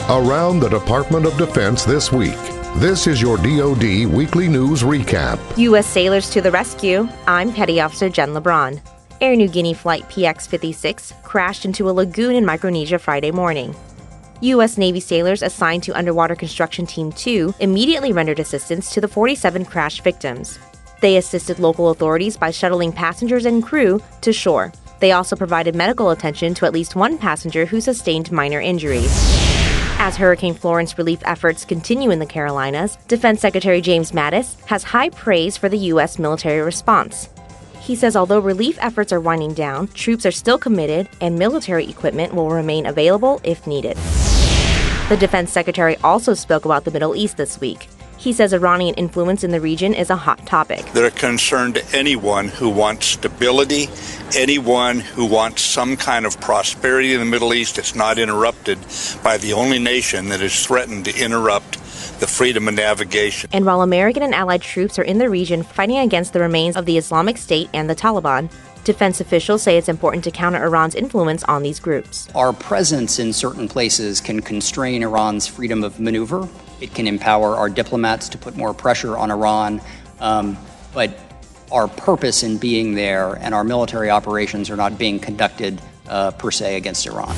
Around the Department of Defense this week. This is your DoD Weekly News Recap. U.S. sailors to the rescue. I'm Petty Officer Jen LeBron. Air New Guinea Flight PX-56 crashed into a lagoon in Micronesia Friday morning. U.S. Navy sailors assigned to Underwater Construction Team 2 immediately rendered assistance to the 47 crash victims. They assisted local authorities by shuttling passengers and crew to shore. They also provided medical attention to at least one passenger who sustained minor injuries. As Hurricane Florence relief efforts continue in the Carolinas, Defense Secretary James Mattis has high praise for the U.S. military response. He says although relief efforts are winding down, troops are still committed and military equipment will remain available if needed. The Defense Secretary also spoke about the Middle East this week. He says Iranian influence in the region is a hot topic. They're a concern to anyone who wants stability, anyone who wants some kind of prosperity in the Middle East that's not interrupted by the only nation that is threatened to interrupt the freedom of navigation. And while American and allied troops are in the region fighting against the remains of the Islamic State and the Taliban, defense officials say it's important to counter Iran's influence on these groups. Our presence in certain places can constrain Iran's freedom of maneuver. It can empower our diplomats to put more pressure on Iran. But our purpose in being there and our military operations are not being conducted per se against Iran.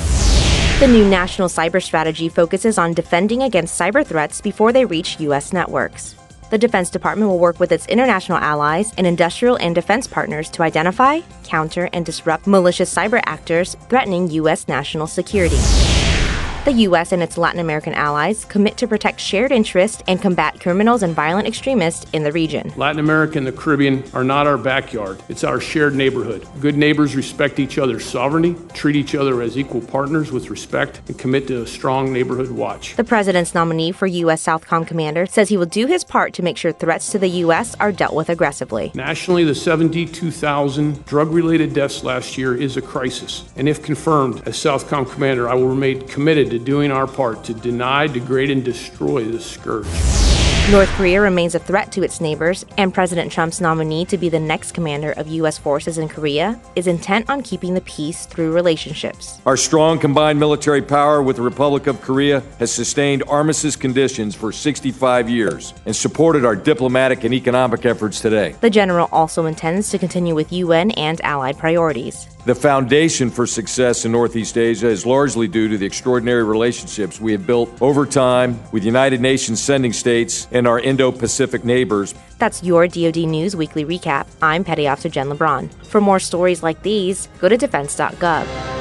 The new national cyber strategy focuses on defending against cyber threats before they reach U.S. networks. The Defense Department will work with its international allies and industrial and defense partners to identify, counter, and disrupt malicious cyber actors threatening U.S. national security. The U.S. and its Latin American allies commit to protect shared interests and combat criminals and violent extremists in the region. Latin America and the Caribbean are not our backyard. It's our shared neighborhood. Good neighbors respect each other's sovereignty, treat each other as equal partners with respect, and commit to a strong neighborhood watch. The president's nominee for U.S. Southcom commander says he will do his part to make sure threats to the U.S. are dealt with aggressively. Nationally, the 72,000 drug-related deaths last year is a crisis. And if confirmed as Southcom commander, I will remain committed to doing our part to deny, degrade, and destroy this scourge. North Korea remains a threat to its neighbors, and President Trump's nominee to be the next commander of U.S. forces in Korea is intent on keeping the peace through relationships. Our strong combined military power with the Republic of Korea has sustained armistice conditions for 65 years and supported our diplomatic and economic efforts today. The general also intends to continue with UN and allied priorities. The foundation for success in Northeast Asia is largely due to the extraordinary relationships we have built over time with United Nations sending states and our Indo-Pacific neighbors. That's your DoD News Weekly Recap. I'm Petty Officer Jen LeBron. For more stories like these, go to defense.gov.